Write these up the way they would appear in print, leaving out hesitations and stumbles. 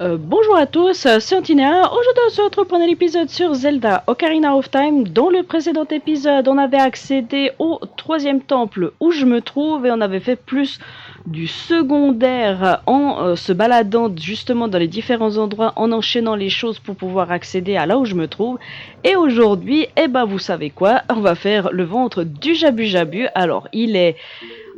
Bonjour à tous, c'est Antinéa. Aujourd'hui on se retrouve pour un épisode sur Zelda Ocarina of Time. Dans le précédent épisode, on avait accédé au troisième temple où je me trouve et on avait fait plus du secondaire en se baladant justement dans les différents endroits, en enchaînant les choses pour pouvoir accéder à là où je me trouve. Et aujourd'hui, eh ben vous savez quoi, on va faire le ventre du Jabu Jabu. Alors il est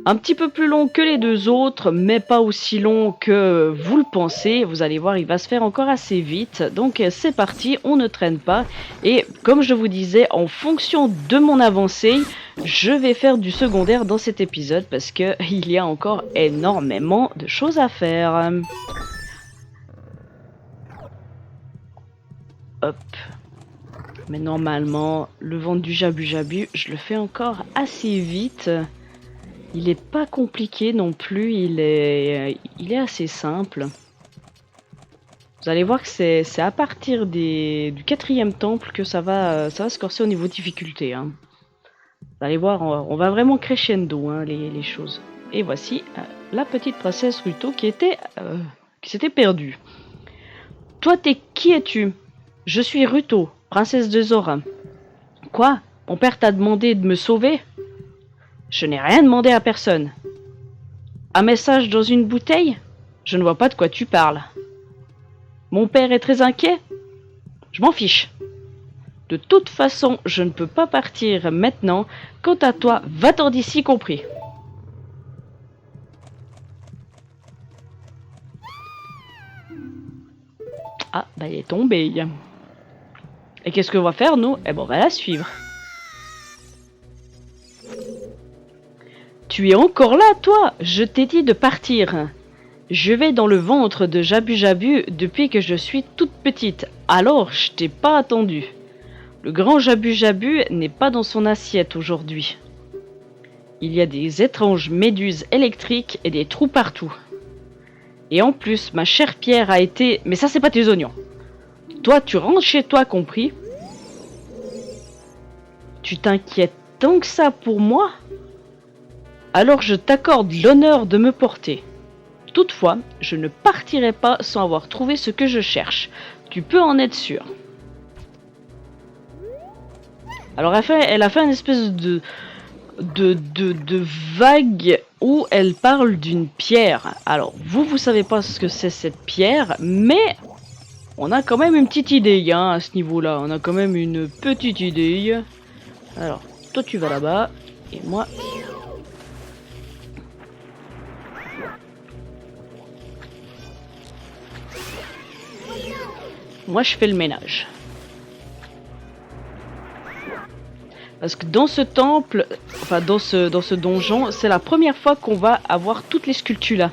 un petit peu plus long que les deux autres, mais pas aussi long que vous le pensez. Vous allez voir, il va se faire encore assez vite. Donc c'est parti, on ne traîne pas. Et comme je vous disais, en fonction de mon avancée, je vais faire du secondaire dans cet épisode parce que il y a encore énormément de choses à faire. Hop. Mais normalement, le ventre du Jabu Jabu, je le fais encore assez vite. Il est pas compliqué non plus, il est assez simple. Vous allez voir que c'est à partir du quatrième temple que ça va se corser au niveau de difficulté. Hein. Vous allez voir, on va vraiment crescendo hein, les choses. Et voici la petite princesse Ruto qui s'était perdue. Toi, qui es-tu? Je suis Ruto, princesse de Zora. Quoi? Mon père t'a demandé de me sauver? Je n'ai rien demandé à personne. Un message dans une bouteille? Je ne vois pas de quoi tu parles. Mon père est très inquiet? Je m'en fiche. De toute façon, je ne peux pas partir maintenant. Quant à toi, va-t'en d'ici compris. Ah, bah il est tombé. Et qu'est-ce qu'on va faire, nous? Eh ben, on va la suivre. Tu es encore là, toi? Je t'ai dit de partir. Je vais dans le ventre de Jabu Jabu depuis que je suis toute petite. Alors, je t'ai pas attendu. Le grand Jabu Jabu n'est pas dans son assiette aujourd'hui. Il y a des étranges méduses électriques et des trous partout. Et en plus, ma chère Pierre a été... Mais ça, c'est pas tes oignons. Toi, tu rentres chez toi, compris? Tu t'inquiètes tant que ça pour moi? Alors je t'accorde l'honneur de me porter. Toutefois, je ne partirai pas sans avoir trouvé ce que je cherche. Tu peux en être sûr. Alors elle a fait une espèce de vague où elle parle d'une pierre. Alors vous savez pas ce que c'est cette pierre, mais on a quand même une petite idée hein, à ce niveau-là. On a quand même une petite idée. Alors, toi tu vas là-bas, et moi... Moi je fais le ménage. Parce que dans ce temple, enfin dans ce donjon, c'est la première fois qu'on va avoir toutes les sculptures là.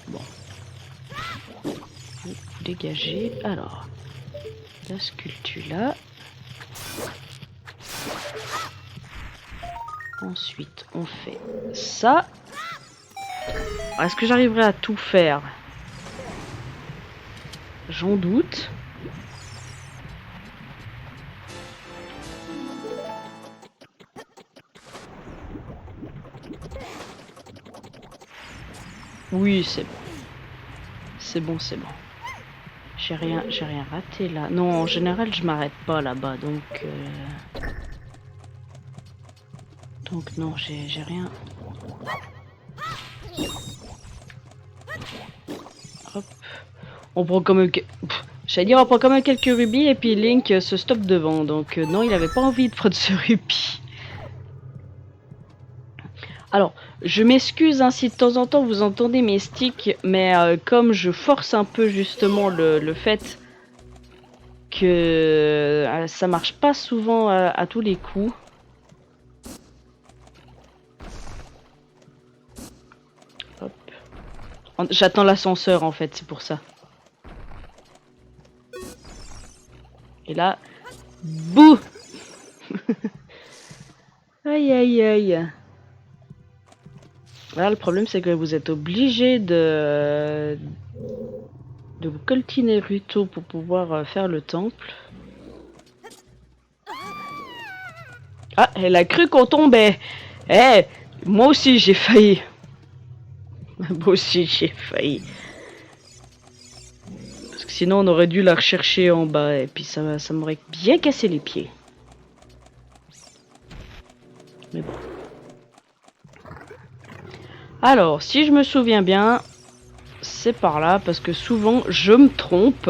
Bon. Vous dégagez. Alors, la sculpture là. Ensuite, on fait ça. Est-ce que j'arriverai à tout faire? J'en doute. Oui, c'est bon. C'est bon, c'est bon. J'ai rien raté là. Non, en général, je m'arrête pas là-bas, donc... Donc non, j'ai rien. Hop. On prend quand même... J'allais dire, on prend quand même quelques rubis et puis Link se stoppe devant. Donc non, il avait pas envie de prendre ce rubis. Alors, je m'excuse hein, si de temps en temps vous entendez mes sticks, mais comme je force un peu justement le fait que ça marche pas souvent à tous les coups. Hop. J'attends l'ascenseur en fait, c'est pour ça. Et là, bouh. Aïe aïe aïe. Là, le problème, c'est que vous êtes obligé de vous coltiner Ruto pour pouvoir faire le temple. Ah, elle a cru qu'on tombait. Eh, moi aussi, j'ai failli. Moi aussi, j'ai failli. Parce que sinon, on aurait dû la rechercher en bas et puis ça m'aurait bien cassé les pieds. Mais bon. Alors, si je me souviens bien, c'est par là parce que souvent je me trompe.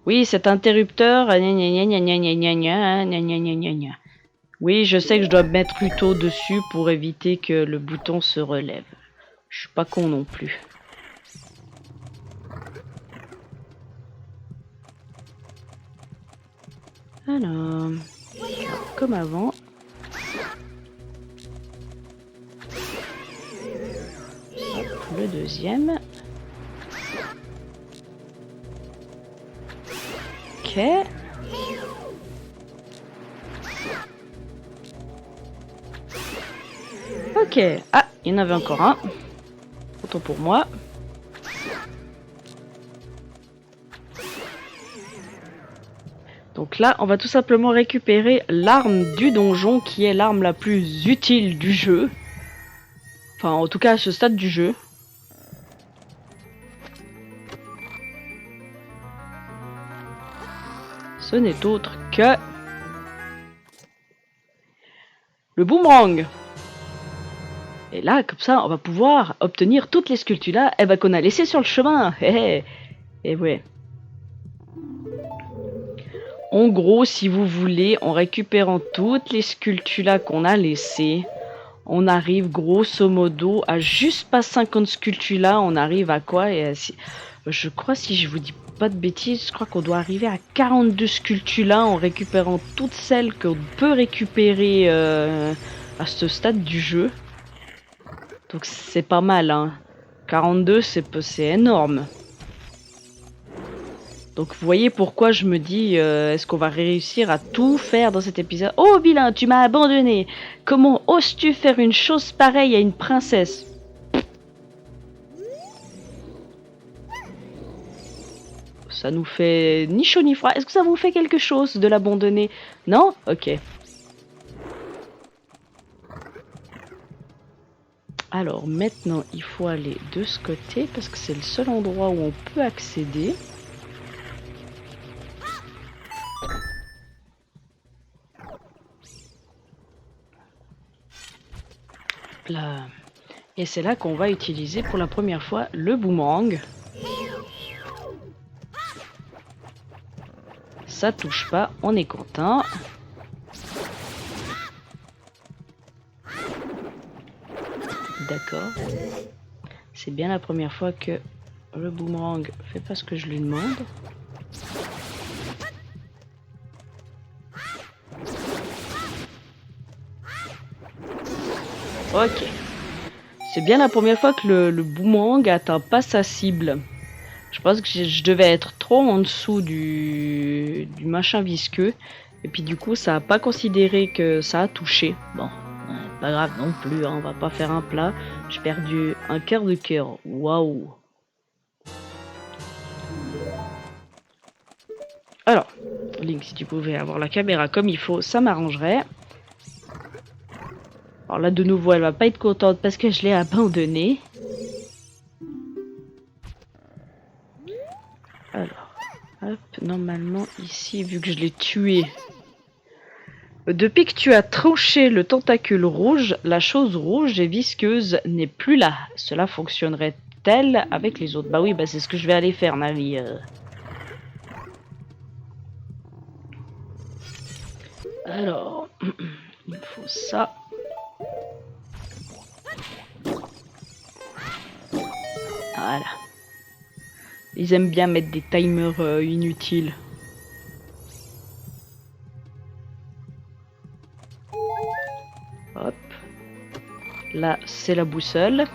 Oui, cet interrupteur. Oui, je sais que je dois me mettre plutôt dessus pour éviter que le bouton se relève. Je suis pas con non plus. Alors, comme avant. Hop, le deuxième. Ok. Ok. Ah, il y en avait encore un. Autant pour moi. Donc là, on va tout simplement récupérer l'arme du donjon, qui est l'arme la plus utile du jeu. Enfin, en tout cas, à ce stade du jeu. Ce n'est autre que... le boomerang. Et là, comme ça, on va pouvoir obtenir toutes les sculptures là qu'on a laissées sur le chemin. Et ouais. En gros, si vous voulez, en récupérant toutes les sculptures qu'on a laissées, on arrive grosso modo à juste pas 50 sculptures là, on arrive à quoi? Et je crois, si je vous dis pas de bêtises, je crois qu'on doit arriver à 42 sculptures là en récupérant toutes celles qu'on peut récupérer à ce stade du jeu. Donc c'est pas mal, hein. 42, c'est énorme. Donc vous voyez pourquoi je me dis, est-ce qu'on va réussir à tout faire dans cet épisode? Oh vilain, tu m'as abandonné. Comment oses-tu faire une chose pareille à une princesse? Ça nous fait ni chaud ni froid. Est-ce que ça vous fait quelque chose de l'abandonner? Non? Ok. Alors maintenant, il faut aller de ce côté parce que c'est le seul endroit où on peut accéder. Là. Et c'est là qu'on va utiliser pour la première fois le boomerang. Ça touche pas, on est content. D'accord. C'est bien la première fois que le boomerang fait pas ce que je lui demande. Ok. C'est bien la première fois que le boomerang atteint pas sa cible. Je pense que je devais être trop en dessous du machin visqueux. Et puis du coup, ça a pas considéré que ça a touché. Bon, pas grave non plus, hein, on va pas faire un plat. J'ai perdu un quart de cœur. Waouh. Alors, Link, si tu pouvais avoir la caméra comme il faut, ça m'arrangerait. Alors là, de nouveau, elle va pas être contente parce que je l'ai abandonnée. Alors, hop, normalement ici, vu que je l'ai tué. Depuis que tu as tranché le tentacule rouge, la chose rouge et visqueuse n'est plus là. Cela fonctionnerait-elle avec les autres? Bah oui, bah c'est ce que je vais aller faire, Navi. Alors, il faut ça. Voilà. Ils aiment bien mettre des timers inutiles. Hop. Là, c'est la boussole.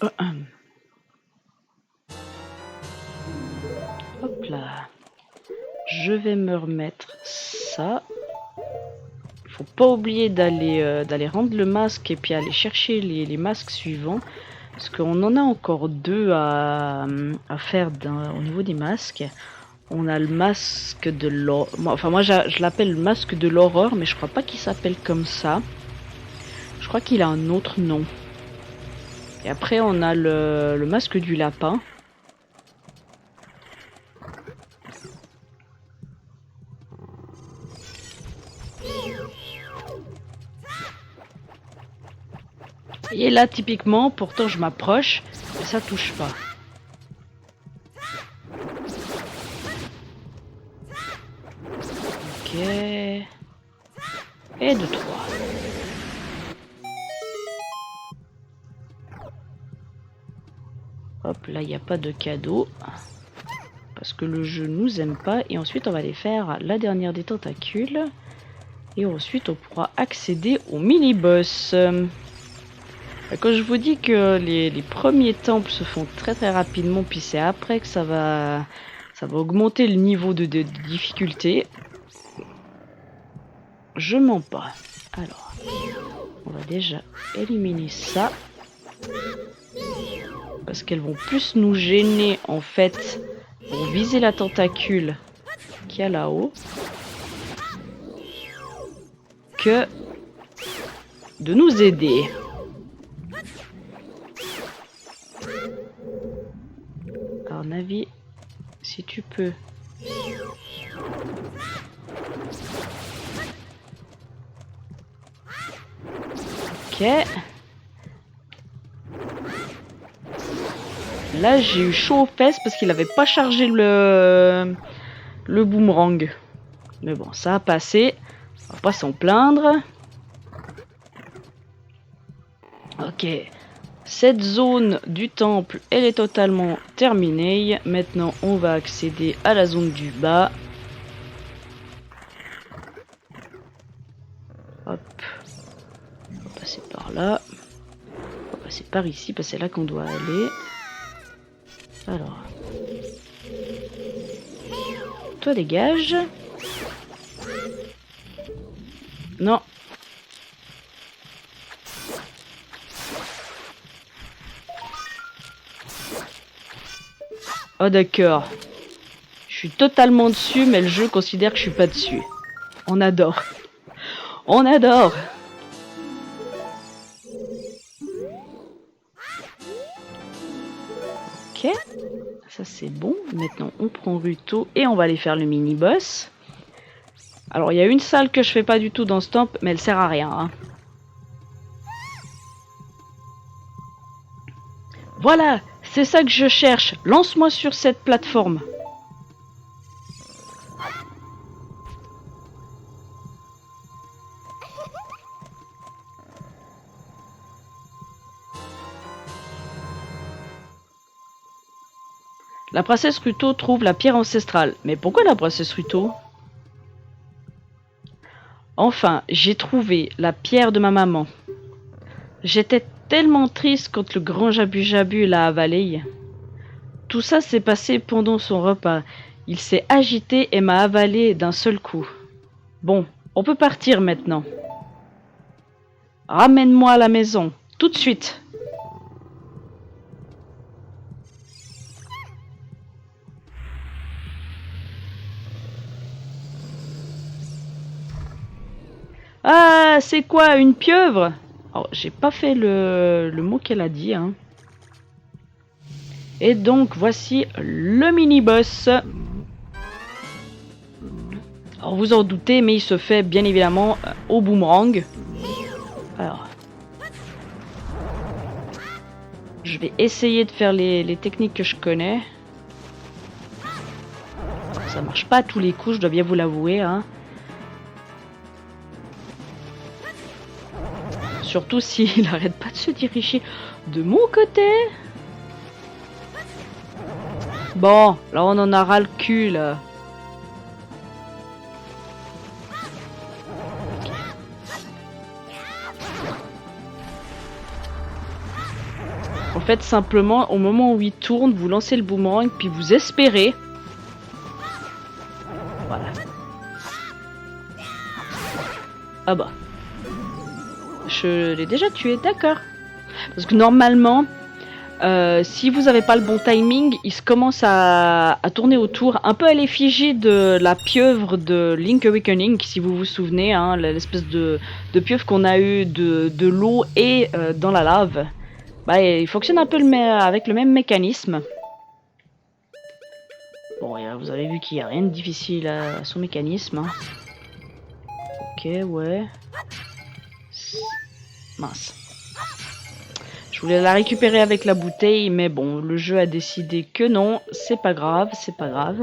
Hop là. Je vais me remettre ça. Faut pas oublier d'aller rendre le masque et puis aller chercher les masques suivants. Parce qu'on en a encore deux à faire au niveau des masques. On a le masque de l'horreur. Enfin, moi, je l'appelle le masque de l'horreur, mais je crois pas qu'il s'appelle comme ça. Je crois qu'il a un autre nom. Et après, on a le masque du lapin. Et là, typiquement, pourtant, je m'approche, mais ça touche pas. Ok. Et 2, 3. Hop, là, il n'y a pas de cadeau. Parce que le jeu nous aime pas. Et ensuite, on va aller faire la dernière des tentacules. Et ensuite, on pourra accéder au mini-boss. Quand je vous dis que les premiers temples se font très très rapidement, puis c'est après que ça va augmenter le niveau de difficulté. Je mens pas. Alors, on va déjà éliminer ça. Parce qu'elles vont plus nous gêner en fait pour viser la tentacule qu'il y a là-haut que de nous aider. Alors Navi, si tu peux. Ok. Là j'ai eu chaud aux fesses parce qu'il avait pas chargé le boomerang. Mais bon, ça a passé. On va pas s'en plaindre. Ok. Cette zone du temple, elle est totalement terminée. Maintenant, on va accéder à la zone du bas. Hop. On va passer par là. On va passer par ici, parce que c'est là qu'on doit aller. Alors. Toi, dégage. Non. Oh d'accord. Je suis totalement dessus, mais le jeu considère que je suis pas dessus. On adore. On adore. Ok. Ça c'est bon. Maintenant on prend Ruto et on va aller faire le mini-boss. Alors il y a une salle que je fais pas du tout dans ce temple, mais elle sert à rien. Hein. Voilà, c'est ça que je cherche. Lance-moi sur cette plateforme. La princesse Ruto trouve la pierre ancestrale. Mais pourquoi la princesse Ruto? Enfin, j'ai trouvé la pierre de ma maman. J'étais tellement triste quand le grand Jabu-Jabu l'a avalée. Tout ça s'est passé pendant son repas. Il s'est agité et m'a avalé d'un seul coup. Bon, on peut partir maintenant. Ramène-moi à la maison, tout de suite. Ah, c'est quoi, une pieuvre? Oh, j'ai pas fait le mot qu'elle a dit, hein. Et donc, voici le mini-boss. Alors, vous en doutez, mais il se fait bien évidemment au boomerang. Alors, je vais essayer de faire les techniques que je connais. Ça marche pas à tous les coups, je dois bien vous l'avouer, hein. Surtout s'il arrête pas de se diriger de mon côté. Bon, là on en a ras le cul, là. En fait, simplement, au moment où il tourne, vous lancez le boomerang, puis vous espérez. Voilà. Ah bah. Je l'ai déjà tué, d'accord. Parce que normalement, Si vous n'avez pas le bon timing, il se commence à tourner autour, un peu à l'effigie de la pieuvre de Link Awakening, si vous vous souvenez, hein, l'espèce de pieuvre qu'on a eu de l'eau et dans la lave. Bah, il fonctionne un peu avec le même mécanisme. Bon, vous avez vu qu'il n'y a rien de difficile à son mécanisme. Hein. Ok, ouais. Mince. Je voulais la récupérer avec la bouteille, mais bon, le jeu a décidé que non. C'est pas grave, c'est pas grave.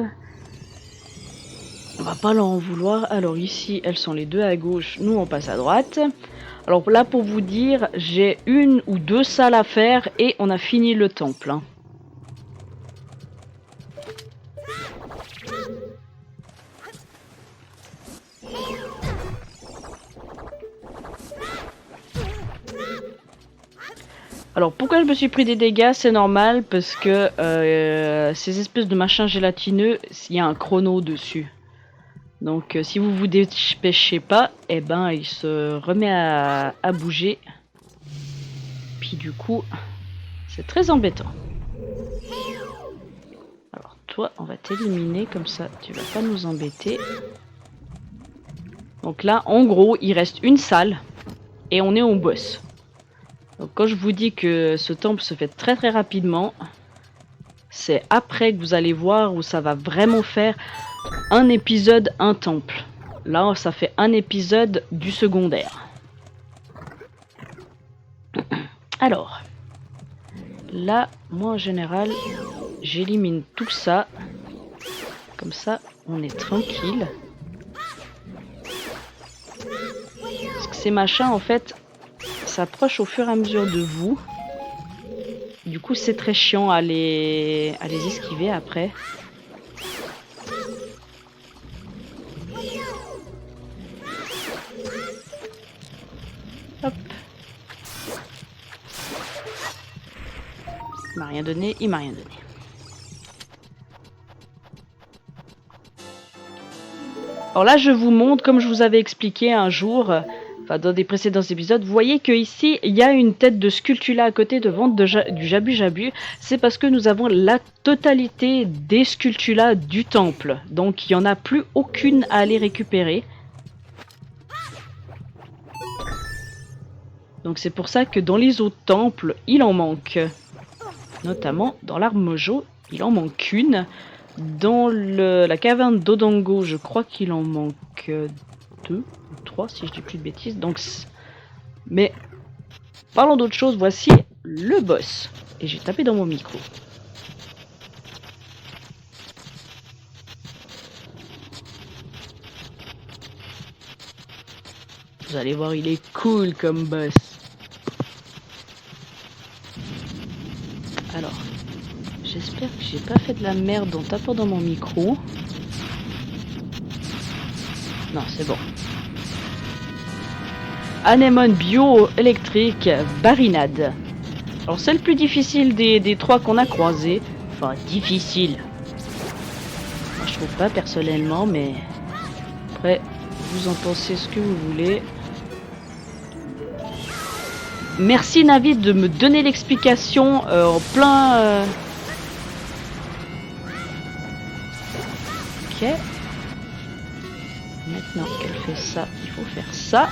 On va pas leur en vouloir. Alors ici, elles sont les deux à gauche. Nous, on passe à droite. Alors là, pour vous dire, j'ai 1 ou 2 salles à faire et on a fini le temple. Hein. Alors pourquoi je me suis pris des dégâts, c'est normal parce que ces espèces de machins gélatineux, il y a un chrono dessus. Donc si vous vous dépêchez pas, eh ben il se remet à bouger. Puis du coup, c'est très embêtant. Alors toi, on va t'éliminer comme ça, tu vas pas nous embêter. Donc là, en gros, il reste une salle et on est au boss. Donc quand je vous dis que ce temple se fait très très rapidement, c'est après que vous allez voir où ça va vraiment faire un épisode, un temple. Là, ça fait un épisode du secondaire. Alors, là, moi en général, j'élimine tout ça. Comme ça, on est tranquille. Parce que ces machins, en fait, s'approchent au fur et à mesure de vous. Du coup, c'est très chiant à les esquiver après. Hop. Il m'a rien donné, il m'a rien donné. Alors là, je vous montre, comme je vous avais expliqué un jour, dans des précédents épisodes, vous voyez qu'ici, il y a une tête de Skulltula à côté de vente du Jabu Jabu. C'est parce que nous avons la totalité des Skulltula du temple. Donc, il n'y en a plus aucune à aller récupérer. Donc, c'est pour ça que dans les autres temples, il en manque. Notamment, dans l'arbre Mojo, il en manque une. Dans la caverne d'Odango, je crois qu'il en manque 2 ou 3, si je dis plus de bêtises. Donc, mais parlons d'autre chose, voici le boss. Et j'ai tapé dans mon micro. Vous allez voir, il est cool comme boss. Alors, j'espère que j'ai pas fait de la merde en tapant dans mon micro. Non, c'est bon. Anémone bio-électrique Barinade. Alors c'est le plus difficile des 3 qu'on a croisés. Enfin, difficile. Moi, je trouve pas personnellement, mais après, vous en pensez ce que vous voulez. Merci Navi de me donner l'explication en plein... Ok. Maintenant qu'elle fait ça, il faut faire ça.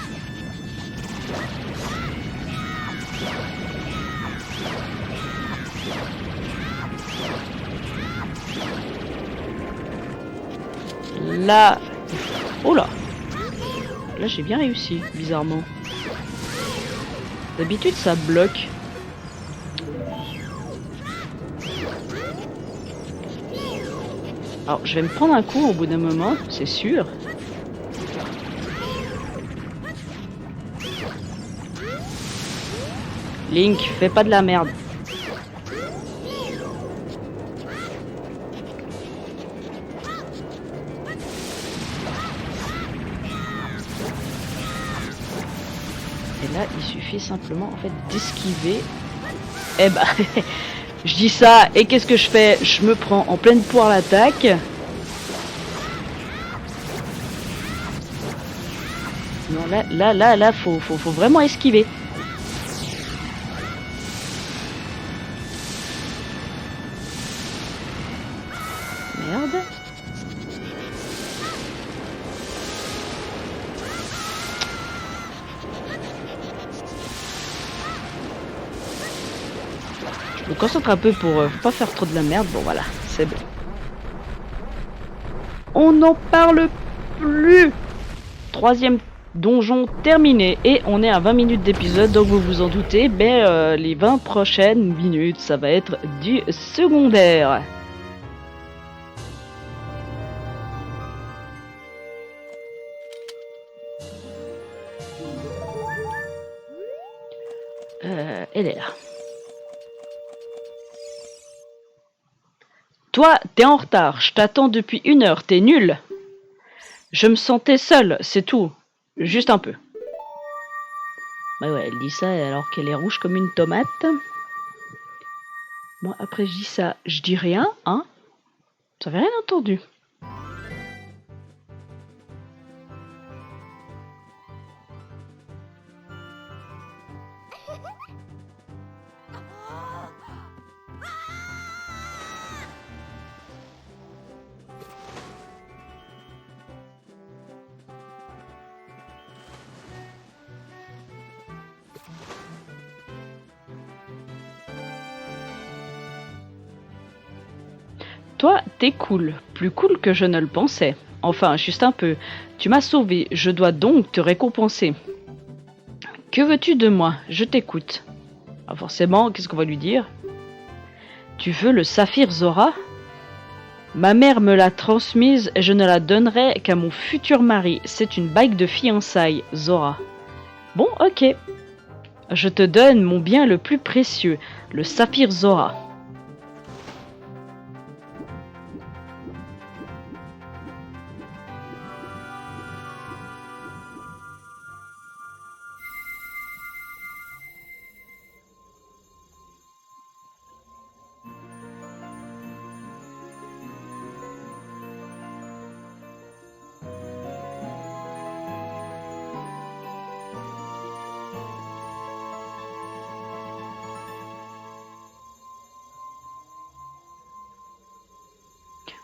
Là... Oh là! Là j'ai bien réussi, bizarrement. D'habitude ça bloque. Alors je vais me prendre un coup au bout d'un moment, c'est sûr. Link, fais pas de la merde. Et là, il suffit simplement en fait d'esquiver. Eh bah, je dis ça et qu'est-ce que je fais? Je me prends en pleine poire l'attaque. Non, là, faut vraiment esquiver. concentre un peu pour pas faire trop de la merde. Bon voilà, c'est bon. On n'en parle plus. 3e donjon terminé et on est à 20 minutes d'épisode, donc vous vous en doutez, les 20 prochaines minutes ça va être du secondaire. Elle est là. Toi, t'es en retard, je t'attends depuis 1 heure, t'es nul. Je me sentais seule, c'est tout. Juste un peu. Bah ouais, elle dit ça alors qu'elle est rouge comme une tomate. Moi, après je dis ça, je dis rien, hein. J'avais rien entendu. Toi, t'es cool, plus cool que je ne le pensais. Enfin, juste un peu. Tu m'as sauvé, je dois donc te récompenser. Que veux-tu de moi? Je t'écoute. Ah, forcément, qu'est-ce qu'on va lui dire? Tu veux le saphir Zora? Ma mère me l'a transmise et je ne la donnerai qu'à mon futur mari. C'est une bague de fiançailles, Zora. Bon, ok. Je te donne mon bien le plus précieux, le saphir Zora.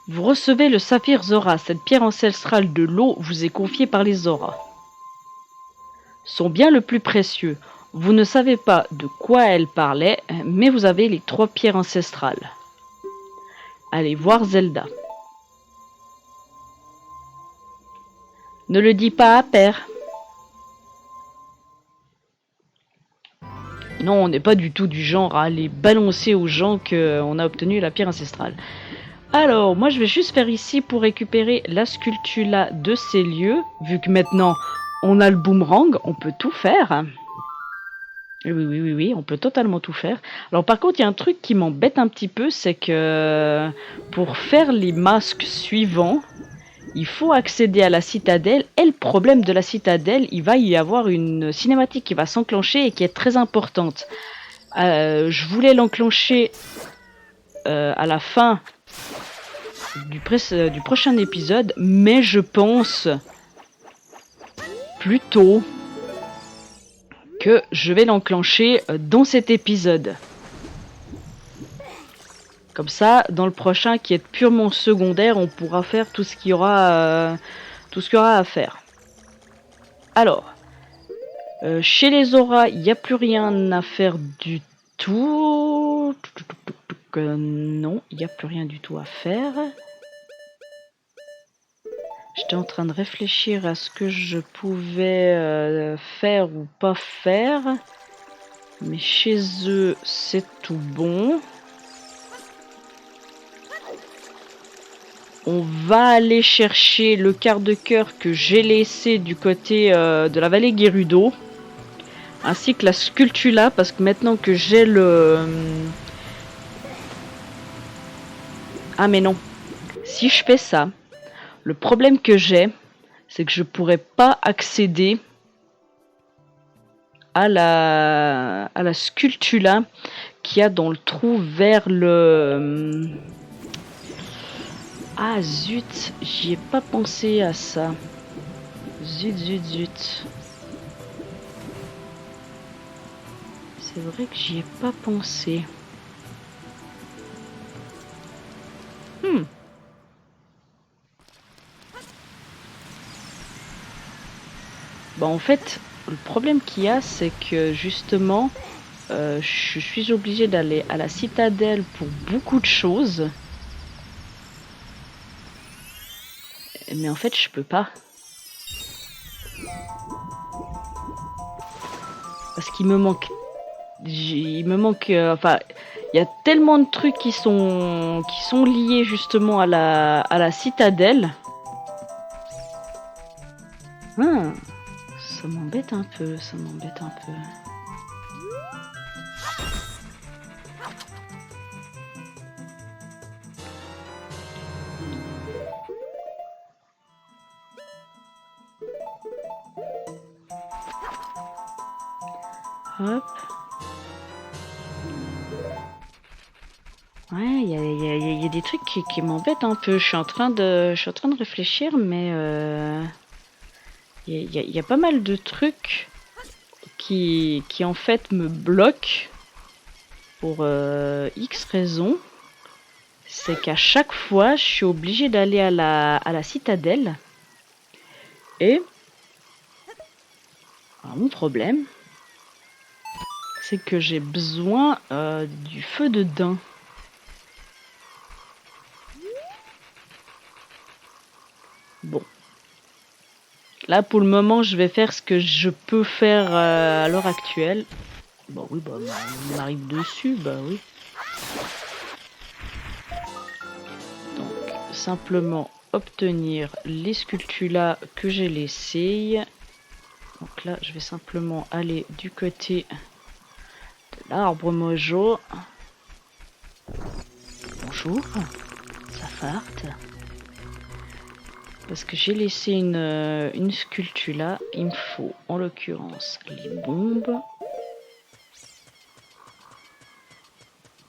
Vous recevez le saphir Zora. Cette pierre ancestrale de l'eau vous est confiée par les Zora. Son bien le plus précieux. Vous ne savez pas de quoi elle parlait, mais vous avez les 3 pierres ancestrales. Allez voir Zelda. Ne le dis pas à père. Non, on n'est pas du tout du genre à aller balancer aux gens qu'on a obtenu la pierre ancestrale. Alors, moi je vais juste faire ici pour récupérer la sculptula de ces lieux. Vu que maintenant on a le boomerang, on peut tout faire. Oui, on peut totalement tout faire. Alors par contre, il y a un truc qui m'embête un petit peu, c'est que pour faire les masques suivants, il faut accéder à la citadelle. Et le problème de la citadelle, il va y avoir une cinématique qui va s'enclencher et qui est très importante. Je voulais l'enclencher à la fin du prochain épisode, mais je pense plutôt que je vais l'enclencher dans cet épisode. Comme ça, dans le prochain qui est purement secondaire, on pourra faire tout ce qu'il y aura à faire. Alors, chez les Zora, il n'y a plus rien à faire du tout. Non, il n'y a plus rien du tout à faire. J'étais en train de réfléchir à ce que je pouvais faire ou pas faire. Mais chez eux, c'est tout bon. On va aller chercher le quart de cœur que j'ai laissé du côté de la vallée Gerudo. Ainsi que la sculptula, parce que maintenant que j'ai le... Ah mais non. Si je fais ça, le problème que j'ai, c'est que je pourrais pas accéder à la sculptula qu'il y a dans le trou vers le... Ah zut, j'y ai pas pensé à ça. Zut. C'est vrai que j'y ai pas pensé. Bah en fait, le problème qu'il y a, c'est que justement, je suis obligée d'aller à la citadelle pour beaucoup de choses. Mais en fait, je peux pas. Parce qu'il me manque... enfin, il y a tellement de trucs qui sont liés justement à la citadelle. Ça m'embête un peu, ça m'embête un peu. Hop. Ouais, il y a des trucs qui m'embêtent un peu. Je suis en train de réfléchir, mais il y a pas mal de trucs qui en fait me bloquent pour X raisons. C'est qu'à chaque fois, je suis obligée d'aller à la citadelle. Et alors, mon problème, c'est que j'ai besoin du feu de daim. Bon. Là, pour le moment, je vais faire ce que je peux faire à l'heure actuelle. Bah oui, bah on arrive dessus, bah oui. Donc, simplement obtenir les sculptulas que j'ai laissés. Donc là, je vais simplement aller du côté de l'arbre mojo. Bonjour, ça farte. Parce que j'ai laissé une sculptula, il me faut en l'occurrence les bombes.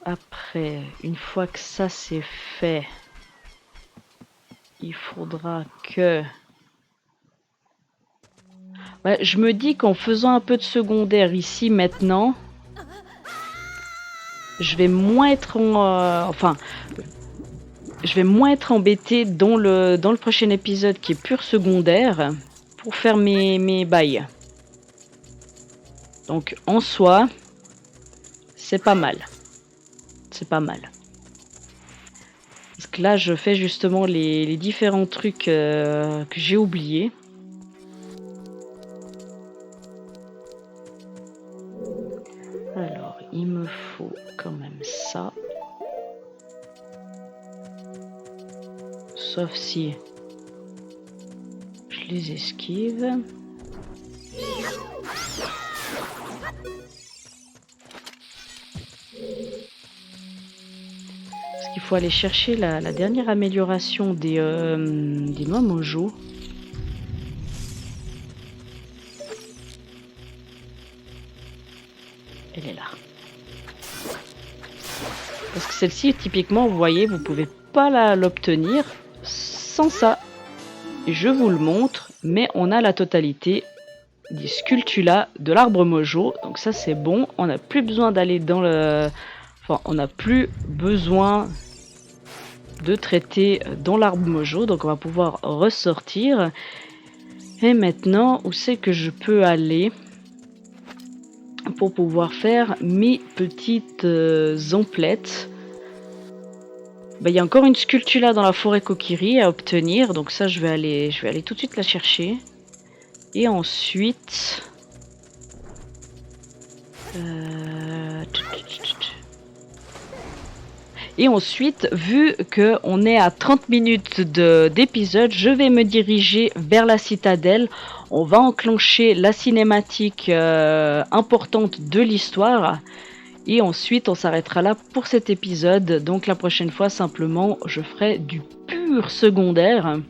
Après, une fois que ça c'est fait, il faudra que... Ouais, je me dis qu'en faisant un peu de secondaire ici maintenant, je vais moins être je vais moins être embêtée dans le prochain épisode qui est pur secondaire pour faire mes bails. Donc en soi, c'est pas mal. C'est pas mal. Parce que là, je fais justement les différents trucs que j'ai oubliés. Alors, il me faut quand même ça. Sauf si je les esquive. Parce qu'il faut aller chercher la dernière amélioration des noix mojo. Elle est là. Parce que celle-ci, typiquement, vous voyez, vous pouvez pas l'obtenir sans ça. Je vous le montre, mais on a la totalité des sculptulas de l'arbre mojo. Donc ça, c'est bon. On n'a plus besoin d'aller dans le... Enfin, on n'a plus besoin de traiter dans l'arbre mojo. Donc on va pouvoir ressortir. Et maintenant, où c'est que je peux aller pour pouvoir faire mes petites emplettes? Il y a encore une sculptula dans la forêt Kokiri à obtenir, donc ça je vais aller tout de suite la chercher. Et ensuite, vu que on est à 30 minutes d'épisode, je vais me diriger vers la citadelle. On va enclencher la cinématique importante de l'histoire. Et ensuite, on s'arrêtera là pour cet épisode. Donc la prochaine fois, simplement, je ferai du pur secondaire.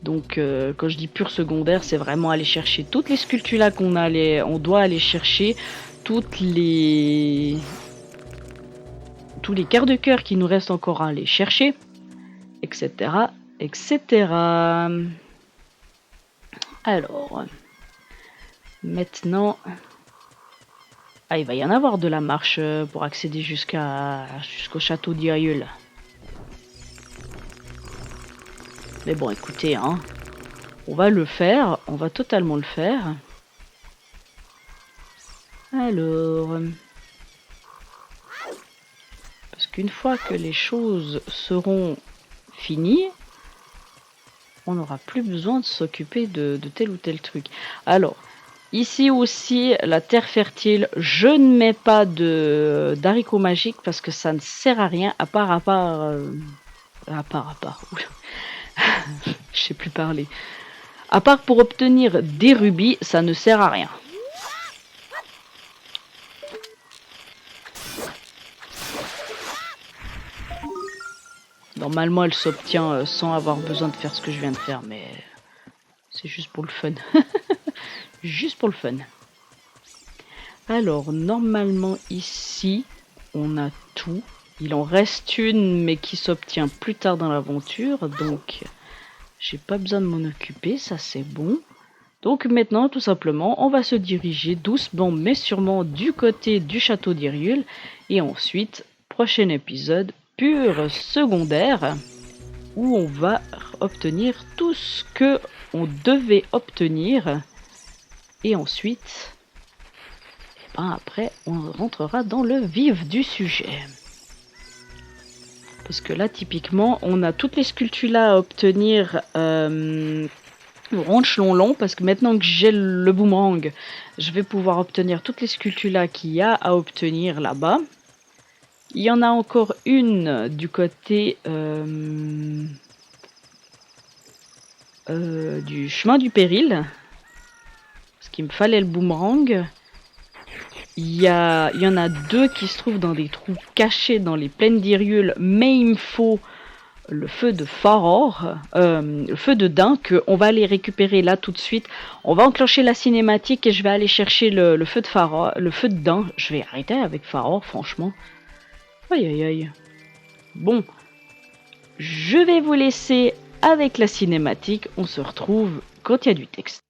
Donc quand je dis pur secondaire, c'est vraiment aller chercher toutes les sculpturas on doit aller chercher, tous les quarts de cœur qui nous restent encore à aller chercher, etc. etc. Alors, maintenant... Ah, il va y en avoir de la marche pour accéder jusqu'au château d'Irieul. Mais bon, écoutez, hein, on va le faire, on va totalement le faire. Alors... Parce qu'une fois que les choses seront finies, on n'aura plus besoin de s'occuper de tel ou tel truc. Alors, ici aussi, la terre fertile, je ne mets pas d'haricots magiques parce que ça ne sert à rien, à part. Oula. Je sais plus parler. À part pour obtenir des rubis, ça ne sert à rien. Normalement, elle s'obtient sans avoir besoin de faire ce que je viens de faire, mais c'est juste pour le fun. Juste pour le fun. Alors, normalement, ici, on a tout. Il en reste une, mais qui s'obtient plus tard dans l'aventure, donc j'ai pas besoin de m'en occuper, ça c'est bon. Donc maintenant, tout simplement, on va se diriger doucement, mais sûrement du côté du château d'Hyrule, et ensuite, prochain épisode, pur secondaire, où on va obtenir tout ce que on devait obtenir, et ensuite, après, on rentrera dans le vif du sujet. Parce que là, typiquement, on a toutes les sculptures à obtenir au ranch long, parce que maintenant que j'ai le boomerang, je vais pouvoir obtenir toutes les sculptures là qu'il y a à obtenir là-bas. Il y en a encore une du côté du chemin du péril, parce qu'il me fallait le boomerang. Il y en a deux qui se trouvent dans des trous cachés dans les plaines d'Hyrule, mais il me faut le feu de Faror, le feu de Dain, qu'on va aller récupérer là tout de suite. On va enclencher la cinématique et je vais aller chercher le feu de Faror, le feu de Dain. Je vais arrêter avec Faror, franchement. Aïe aïe aïe. Bon, je vais vous laisser avec la cinématique. On se retrouve quand il y a du texte.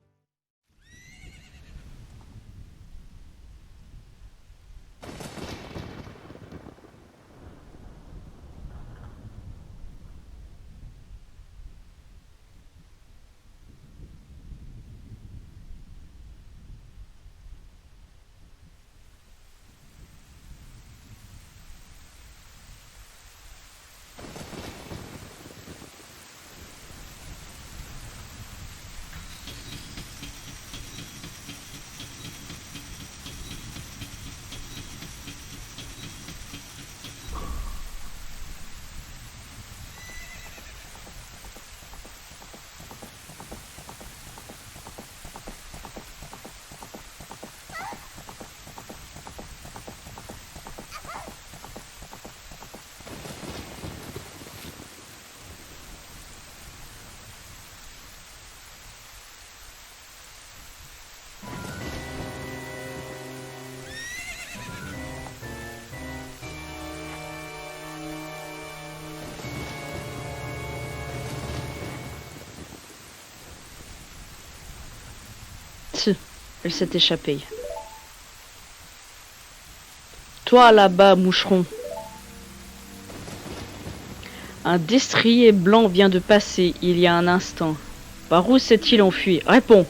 Elle s'est échappée. Toi là-bas, moucheron. Un destrier blanc vient de passer il y a un instant. Par où s'est-il enfui? Réponds.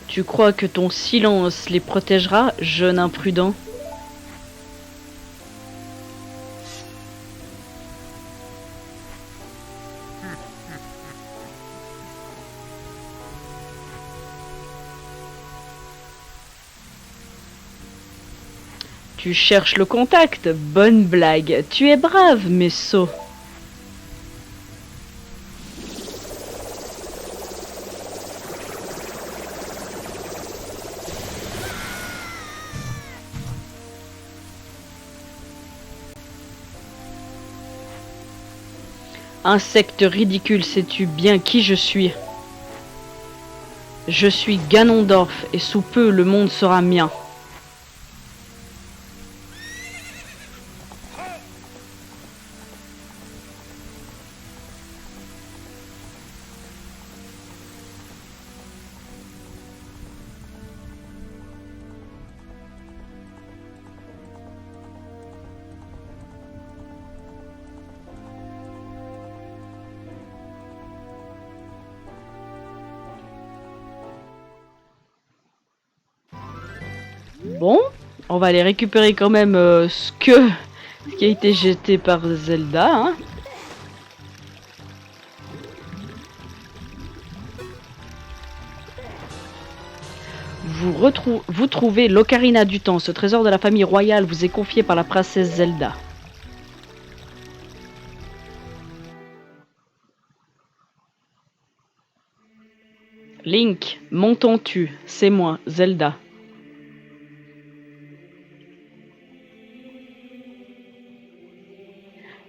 Tu crois que ton silence les protégera, jeune imprudent? Tu cherches le contact? Bonne blague. Tu es brave, mais sot. Insecte ridicule, sais-tu bien qui je suis? Je suis Ganondorf, et sous peu le monde sera mien. Bon, on va aller récupérer quand même ce qui a été jeté par Zelda. Hein. Vous trouvez l'Ocarina du Temps. Ce trésor de la famille royale vous est confié par la princesse Zelda. Link, m'entends-tu? C'est moi, Zelda.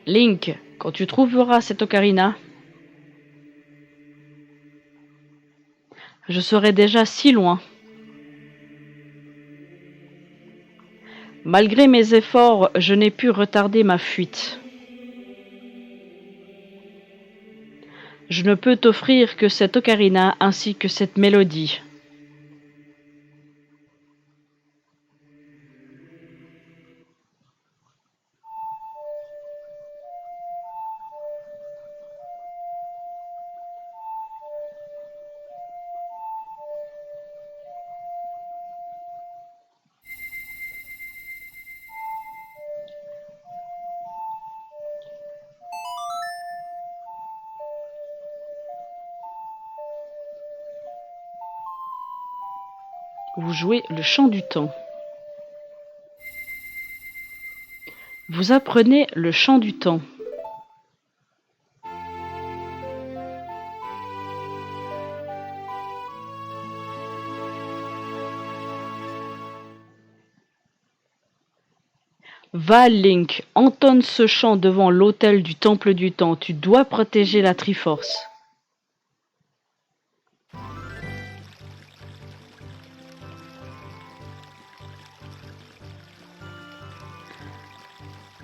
Link, quand tu trouveras cette ocarina, je serai déjà si loin. Malgré mes efforts, je n'ai pu retarder ma fuite. Je ne peux t'offrir que cette ocarina ainsi que cette mélodie. Vous jouez le chant du temps. Vous apprenez le chant du temps. Va, Link, entonne ce chant devant l'autel du Temple du Temps. Tu dois protéger la Triforce.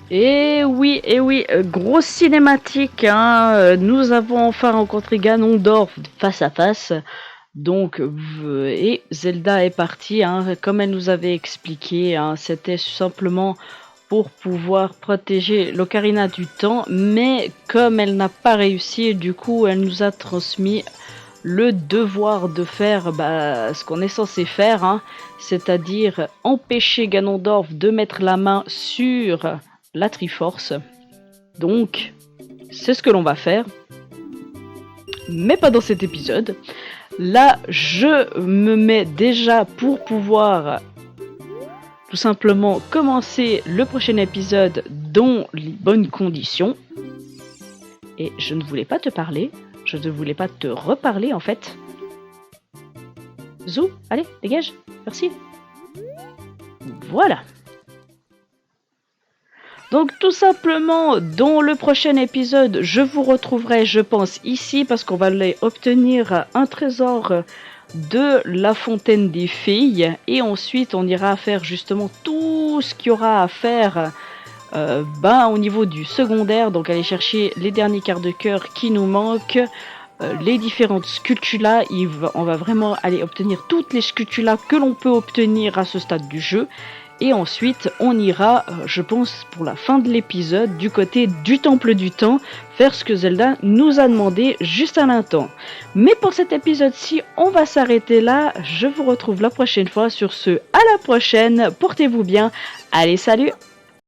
Et oui, grosse cinématique, hein. Nous avons enfin rencontré Ganondorf face à face. Donc, et Zelda est partie, hein, comme elle nous avait expliqué, hein, c'était simplement pour pouvoir protéger l'Ocarina du Temps, mais comme elle n'a pas réussi, du coup, elle nous a transmis le devoir de faire ce qu'on est censé faire, hein, c'est-à-dire empêcher Ganondorf de mettre la main sur la Triforce. Donc, c'est ce que l'on va faire, mais pas dans cet épisode. Là, je me mets déjà pour pouvoir tout simplement commencer le prochain épisode dans les bonnes conditions. Et je ne voulais pas te parler, je ne voulais pas te reparler en fait. Zou, allez, dégage, merci. Voilà. Donc tout simplement, dans le prochain épisode, je vous retrouverai, je pense, ici, parce qu'on va aller obtenir un trésor de la fontaine des filles, et ensuite on ira faire justement tout ce qu'il y aura à faire au niveau du secondaire, donc aller chercher les derniers quarts de cœur qui nous manquent, les différentes sculptulas, on va vraiment aller obtenir toutes les sculptulas que l'on peut obtenir à ce stade du jeu. Et ensuite, on ira, je pense, pour la fin de l'épisode, du côté du Temple du Temps, faire ce que Zelda nous a demandé juste à l'instant. Mais pour cet épisode-ci, on va s'arrêter là. Je vous retrouve la prochaine fois. Sur ce, à la prochaine. Portez-vous bien. Allez, salut!